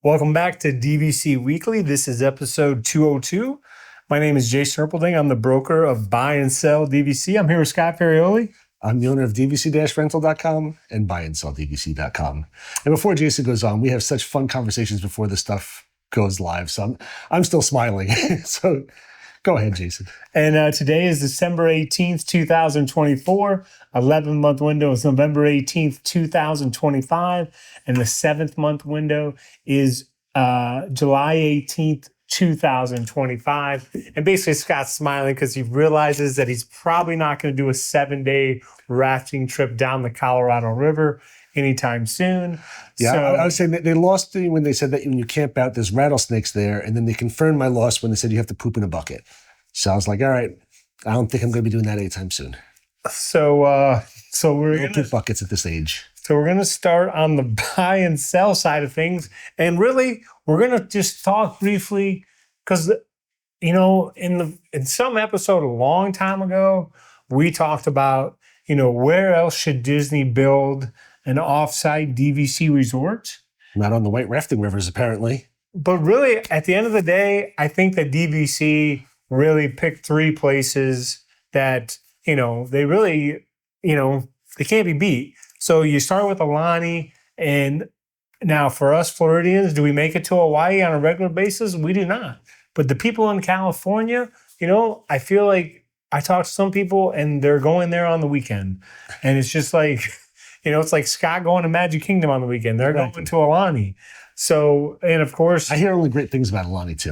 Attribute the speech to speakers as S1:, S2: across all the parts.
S1: Welcome back to DVC Weekly. This is episode 202. My name is Jason Erpelding. I'm the broker of Buy and Sell DVC. I'm here with Scott Perioli.
S2: I'm the owner of DVC-Rental.com and BuyAndSellDVC.com. And before Jason goes on, we have such fun conversations before this stuff goes live. So I'm still smiling. So go ahead, Jason.
S1: And today is December 18th, 2024. 11-month window is November 18th, 2025. And the 7th-month window is July 18th, 2025. And basically Scott's smiling because he realizes that he's probably not going to do a 7-day rafting trip down the Colorado River anytime soon.
S2: Yeah,
S1: so,
S2: I was saying that they lost me when they said that when you camp out, there's rattlesnakes there. And then they confirmed my loss when they said you have to poop in a bucket. So I was like, all right, I don't think I'm going to be doing that anytime soon.
S1: So we're
S2: no poop buckets at this age.
S1: So we're going to start on the buy and sell side of things. And really, we're going to just talk briefly because, you know, in some episode a long time ago, we talked about, you know, where else should Disney build an offsite DVC resort?
S2: Not on the White Rafting Rivers, apparently.
S1: But really, at the end of the day, I think that DVC really picked 3 places that, you know, they really, you know, they can't be beat. So you start with Aulani, and now for us Floridians, do we make it to Hawaii on a regular basis? We do not. But the people in California, you know, I feel like I talk to some people and they're going there on the weekend. And it's just like, you know, it's like Scott going to Magic Kingdom on the weekend. They're going to Aulani. So, and of course,
S2: I hear only great things about Aulani too.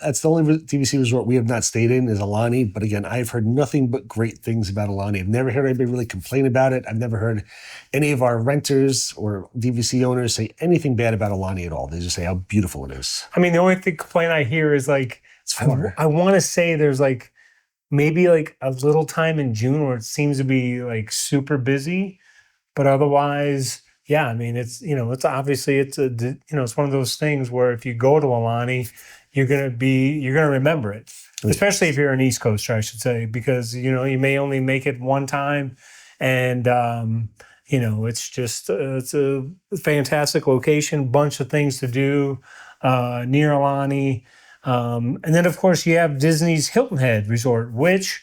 S2: That's the only DVC resort we have not stayed in is Aulani. But again, I've heard nothing but great things about Aulani. I've never heard anybody really complain about it. I've never heard any of our renters or DVC owners say anything bad about Aulani at all. They just say how beautiful it is.
S1: I mean, the only complaint I hear is like, I want to say there's like maybe like a little time in June where it seems to be like super busy, but otherwise, yeah, I mean, it's, you know, it's obviously, it's a, you know, it's one of those things where if you go to Aulani, you're going to remember it, especially if you're an East Coaster, I should say, because, you know, you may only make it one time. And, you know, it's just, it's a fantastic location, bunch of things to do near Aulani. And then, of course, you have Disney's Hilton Head Resort, which,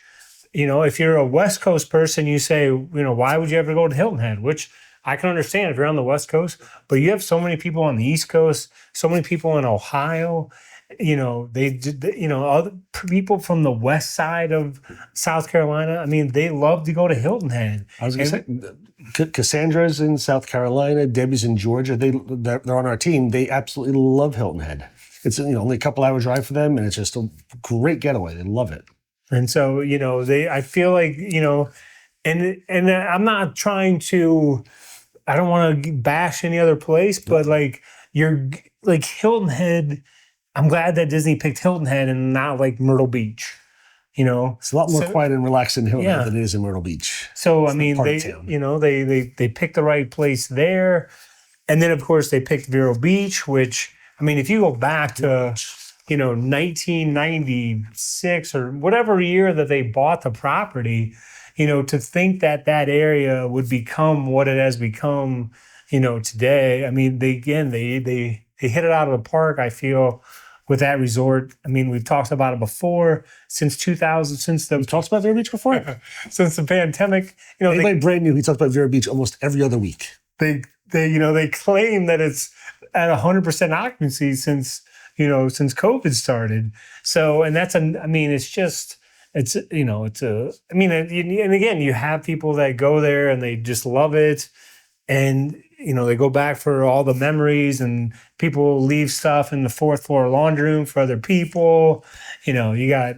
S1: you know, if you're a West Coast person, you say, you know, why would you ever go to Hilton Head? Which I can understand if you're on the West Coast, but you have so many people on the East Coast, so many people in Ohio, you know, other people from the west side of South Carolina. I mean, they love to go to Hilton Head.
S2: I was going to say, Cassandra's in South Carolina, Debbie's in Georgia. They're on our team. They absolutely love Hilton Head. It's, you know, only a couple hour drive for them, and it's just a great getaway. They love it.
S1: And so, you know, I feel like, you know, and I'm not trying to, I don't want to bash any other place, but like Hilton Head, I'm glad that Disney picked Hilton Head and not like Myrtle Beach, you know.
S2: It's a lot more quiet and relaxed in Hilton Head than it is in Myrtle Beach.
S1: So, I mean, they picked the right place there. And then, of course, they picked Vero Beach, which, I mean, if you go back to, you know, 1996 or whatever year that they bought the property, you know, to think that that area would become what it has become, you know, today. I mean, they hit it out of the park, I feel, with that resort. I mean, we've talked about it before since 2000,
S2: we talked about Vero Beach before?
S1: Since the pandemic. You know,
S2: anybody brand new, he talks about Vero Beach almost every other week.
S1: They claim that it's at 100% occupancy since COVID started. So, and and again, you have people that go there and they just love it. And, you know, they go back for all the memories, and people leave stuff in the 4th floor laundry room for other people. You know, you got,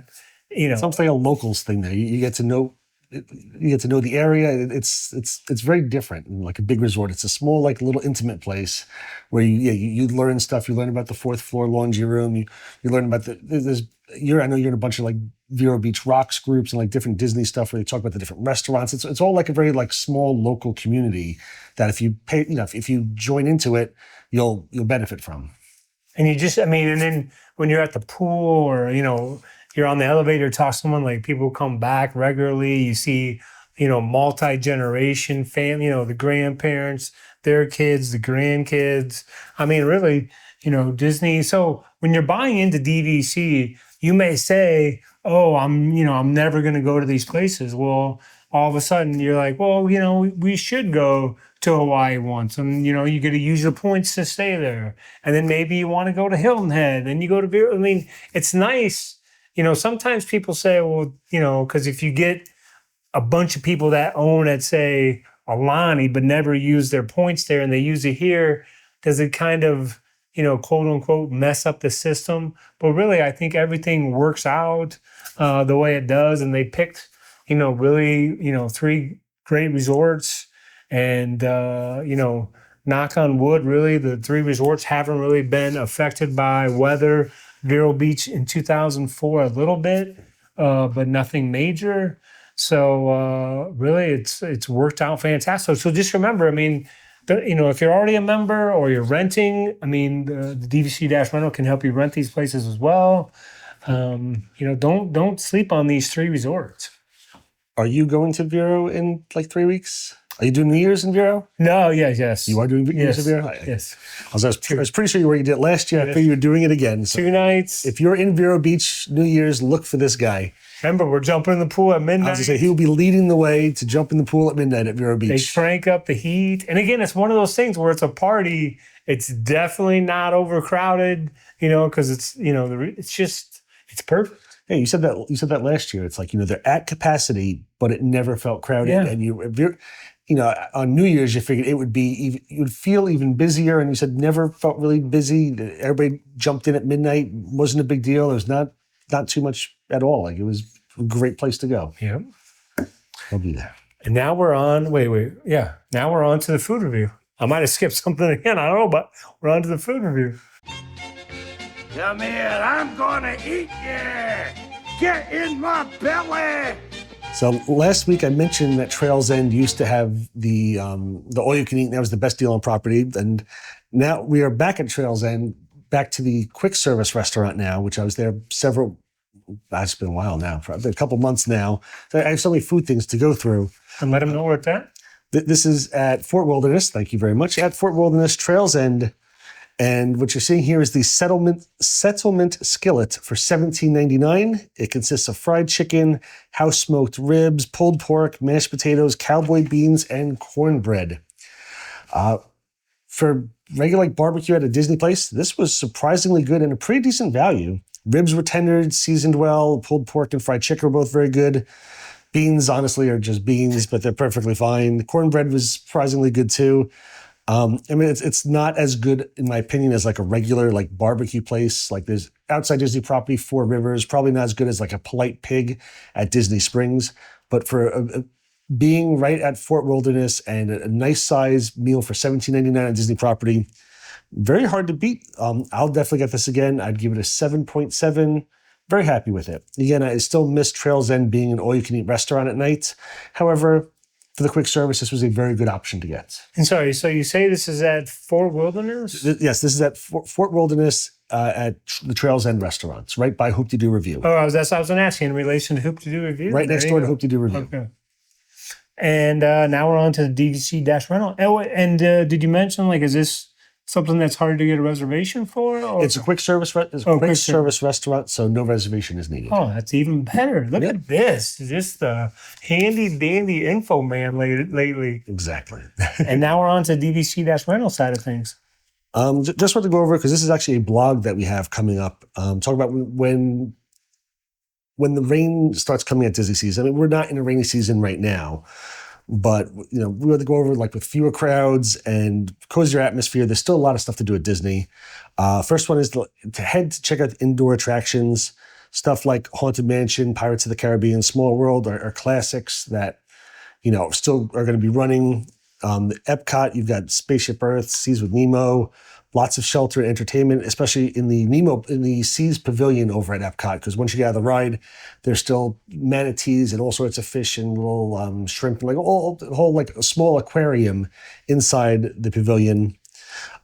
S1: you know.
S2: Something a locals thing there. You get to know the area. It's very different. Like a big resort, it's a small, like little intimate place where you learn stuff. You learn about the 4th floor laundry room. You learn about I know you're in a bunch of like Vero Beach Rocks groups and like different Disney stuff where they talk about the different restaurants. It's all like a very like small local community that if you pay, you know, if you join into it, you'll benefit from.
S1: And you just, I mean, and then when you're at the pool or, you know, you're on the elevator, talk to someone, like people come back regularly. You see, you know, multi-generation family, you know, the grandparents, their kids, the grandkids. I mean, really, Disney. So when you're buying into DVC, you may say, "Oh, I'm never going to go to these places." Well, all of a sudden you're like, "Well, we should go to Hawaii once, and you get to use your points to stay there, and then maybe you want to go to Hilton Head, and you go to I mean, it's nice. Sometimes people say, well, because if you get a bunch of people that own at, say, Alani, but never use their points there, and they use it here, does it kind of, quote unquote, mess up the system? But really, I think everything works out the way it does. And they picked, really, 3 great resorts. And, knock on wood, really, the 3 resorts haven't really been affected by weather. Vero Beach in 2004, a little bit, but nothing major. So really, it's worked out fantastic. So just remember, I mean, if you're already a member or you're renting, I mean, the DVC-Rental can help you rent these places as well. Don't sleep on these 3 resorts.
S2: Are you going to Vero in like 3 weeks? Are you doing New Year's in Vero?
S1: No, yes.
S2: You are doing New Year's in Vero?
S1: Yes.
S2: I was pretty sure you already did it last year. I figured you were doing it again. So
S1: 2 nights.
S2: if you're in Vero Beach New Year's, look for this guy.
S1: Remember, we're jumping in the pool at midnight.
S2: I was going to say, he will be leading the way to jump in the pool at midnight at Vero Beach.
S1: They crank up the heat. And again, it's one of those things where it's a party. It's definitely not overcrowded, because it's, it's perfect.
S2: Hey, you said that last year. It's like, they're at capacity, but it never felt crowded.
S1: Yeah.
S2: And on New Year's, you figured it would be, you would feel even busier. And you said never felt really busy. Everybody jumped in at midnight. Wasn't a big deal. It was not too much at all. Like, it was a great place to go.
S1: Yeah.
S2: I'll be there.
S1: And now we're on, yeah. Now we're on to the food review. I might have skipped something again. I don't know, but we're on to the food review.
S3: Come here, I'm gonna eat you! Get in my belly!
S2: So last week I mentioned that Trails End used to have the all you can eat. That was the best deal on property. And now we are back at Trails End, back to the quick service restaurant now, which I was there it's been a while now, probably a couple months now. So I have so many food things to go through.
S1: And let them know where it's at.
S2: This is at Fort Wilderness. Thank you very much. At Fort Wilderness, Trails End. And what you're seeing here is the Settlement Skillet for $17.99. It consists of fried chicken, house-smoked ribs, pulled pork, mashed potatoes, cowboy beans, and cornbread. For regular barbecue at a Disney place, this was surprisingly good and a pretty decent value. Ribs were tendered, seasoned well. Pulled pork and fried chicken were both very good. Beans, honestly, are just beans, but they're perfectly fine. The cornbread was surprisingly good too. It's not as good, in my opinion, as like a regular barbecue place. Like, there's outside Disney property, 4 Rivers, probably not as good as like a Polite Pig at Disney Springs. But for being right at Fort Wilderness and a nice size meal for $17.99 on Disney property, very hard to beat. I'll definitely get this again. I'd give it a 7.7. Very happy with it. Again, I still miss Trails End being an all-you-can-eat restaurant at night. However, for the quick service, this was a very good option to get.
S1: And sorry, so you say this is at Fort Wilderness?
S2: Yes, this is at Fort Wilderness at the Trails End restaurants, right by Hoop to Do Review.
S1: Oh, that's what I was going to ask you in relation to Hoop to Do Review.
S2: Right next door to Hoop to Do Review.
S1: Okay. And now we're on to the DVC-Rental. And did you mention, is this something that's hard to get a reservation for? Or?
S2: It's a quick service service restaurant, so no reservation is needed.
S1: Oh, that's even better. Look at this. Just the handy dandy info man lately.
S2: Exactly.
S1: And now we're on to DVC-Rental side of things.
S2: Just want to go over, because this is actually a blog that we have coming up. Talk about when the rain starts coming at Disney season. I mean, we're not in a rainy season right now. But, we want to go over with fewer crowds and cozier atmosphere. There's still a lot of stuff to do at Disney. First one is to head to check out the indoor attractions. Stuff like Haunted Mansion, Pirates of the Caribbean, Small World are classics that, still are going to be running. The Epcot, you've got Spaceship Earth, Seas with Nemo, lots of shelter and entertainment, especially in the Seas Pavilion over at Epcot, because once you get out of the ride, there's still manatees and all sorts of fish and little shrimp, a whole a small aquarium inside the pavilion.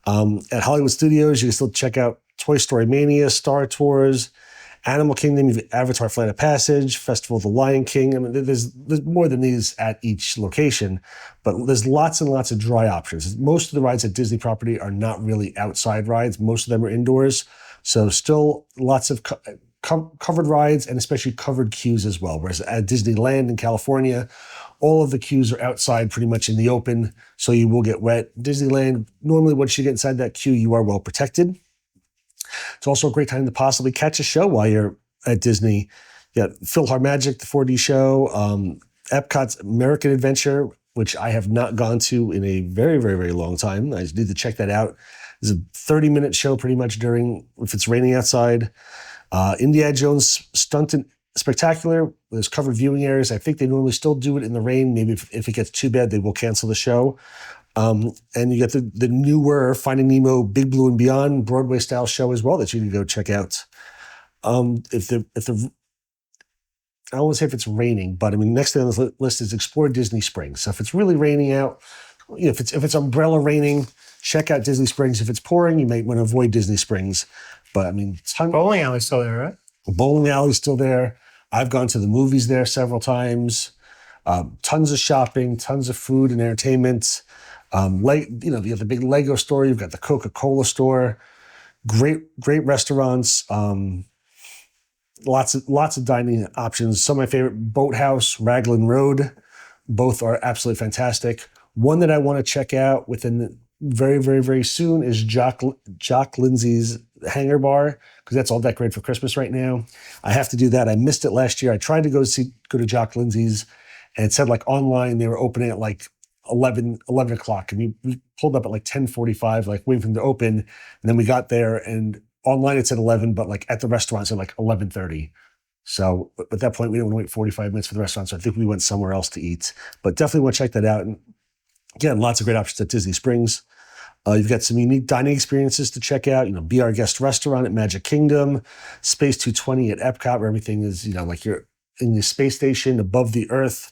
S2: At Hollywood Studios, you can still check out Toy Story Mania, Star Tours, Animal Kingdom, you've Avatar Flight of Passage, Festival of the Lion King. I mean, there's more than these at each location, but there's lots and lots of dry options. Most of the rides at Disney property are not really outside rides. Most of them are indoors. So still lots of covered rides and especially covered queues as well. Whereas at Disneyland in California, all of the queues are outside pretty much in the open, so you will get wet. Disneyland, normally once you get inside that queue, you are well protected. It's also a great time to possibly catch a show while you're at Disney. You got PhilharMagic, the 4D show, Epcot's American Adventure, which I have not gone to in a very, very, very long time. I just need to check that out. It's a 30-minute show pretty much if it's raining outside. Indiana Jones Stunt and Spectacular, there's covered viewing areas. I think they normally still do it in the rain. Maybe if it gets too bad, they will cancel the show. And you get the newer Finding Nemo Big Blue and Beyond Broadway style show as well that you can go check out. I don't want to say if it's raining, but I mean, next thing on the list is explore Disney Springs. So if it's really raining out, if it's umbrella raining, check out Disney Springs. If it's pouring, you might want to avoid Disney Springs. But I mean,
S1: bowling alley's still there, right?
S2: Bowling alley's still there. I've gone to the movies there several times. Tons of shopping, tons of food and entertainment. You have the big Lego store. You've got the Coca-Cola store. Great restaurants. Lots of dining options. Some of my favorite, Boathouse, Raglan Road. Both are absolutely fantastic. One that I want to check out within very, very, very soon is Jock Lindsay's Hangar Bar, because that's all decorated for Christmas right now. I have to do that. I missed it last year. I tried to go to Jock Lindsay's, and it said like online they were opening at like 11 o'clock, and we pulled up at like 10:45, like waiting for them to open, and then we got there, and online it said 11, but like at the restaurant it said like 11:30. So at that point we didn't want to wait 45 minutes for the restaurant, so I think we went somewhere else to eat. But definitely want to check that out. And again, lots of great options at Disney Springs. You've got some unique dining experiences to check out. Be Our Guest restaurant at Magic Kingdom, Space 220 at Epcot, where everything is, like you're in the space station above the earth.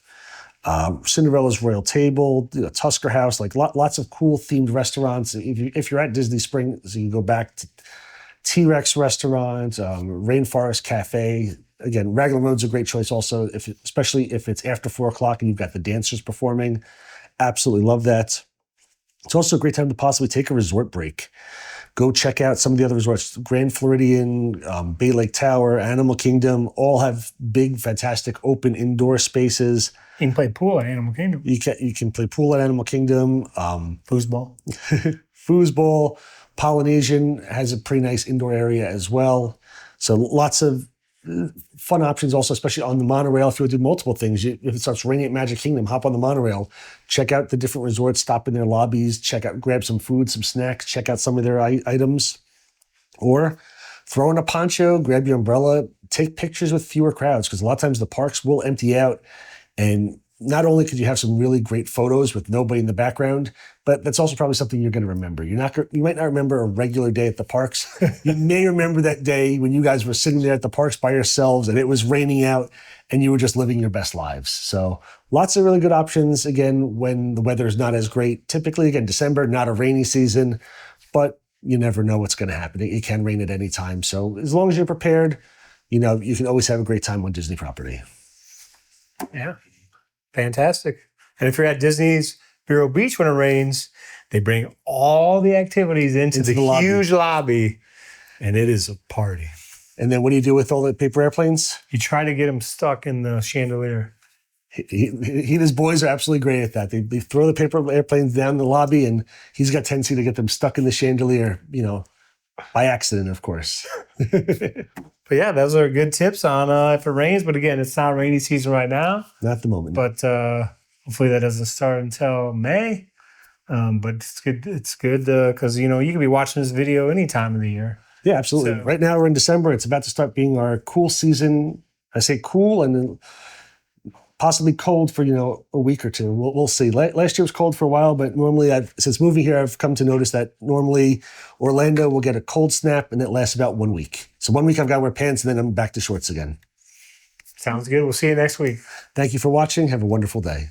S2: Cinderella's Royal Table, Tusker House, like lots of cool themed restaurants. If you're at Disney Springs, you can go back to T-Rex restaurant, Rainforest Cafe. Again, Raglan Road's a great choice also, especially if it's after 4 o'clock and you've got the dancers performing. Absolutely love that. It's also a great time to possibly take a resort break. Go check out some of the other resorts. Grand Floridian, Bay Lake Tower, Animal Kingdom, all have big, fantastic open indoor spaces.
S1: You can play pool at Animal Kingdom.
S2: You can play pool at Animal Kingdom.
S1: Foosball.
S2: Foosball. Polynesian has a pretty nice indoor area as well. So lots of fun options also, especially on the monorail. If you would do multiple things, if it starts raining at Magic Kingdom, hop on the monorail, check out the different resorts, stop in their lobbies, grab some food, some snacks, check out some of their items. Or throw in a poncho, grab your umbrella, take pictures with fewer crowds, because a lot of times the parks will empty out. And not only could you have some really great photos with nobody in the background, but that's also probably something you're going to remember. You might not remember a regular day at the parks. You may remember that day when you guys were sitting there at the parks by yourselves and it was raining out and you were just living your best lives. So lots of really good options, again, when the weather is not as great. Typically, again, December, not a rainy season, but you never know what's going to happen. It can rain at any time. So as long as you're prepared, you can always have a great time on Disney property.
S1: Yeah. Fantastic. And if you're at Disney's Vero Beach when it rains, they bring all the activities into the huge lobby, and it is a party.
S2: And then what do you do with all the paper airplanes?
S1: You try to get them stuck in the chandelier.
S2: He and his boys are absolutely great at that. They throw the paper airplanes down the lobby, and he's got a tendency to get them stuck in the chandelier, by accident, of course.
S1: But yeah, those are good tips on if it rains. But again, it's not rainy season right now.
S2: Not at the moment.
S1: But hopefully that doesn't start until May. But it's good. It's good because, you can be watching this video any time of the year.
S2: Yeah, absolutely. So, right now we're in December. It's about to start being our cool season. I say cool and then possibly cold for, a week or two. We'll see. Last year was cold for a while, but normally since moving here, I've come to notice that normally Orlando will get a cold snap and it lasts about 1 week. So 1 week I've got to wear pants and then I'm back to shorts again.
S1: Sounds good. We'll see you next week.
S2: Thank you for watching. Have a wonderful day.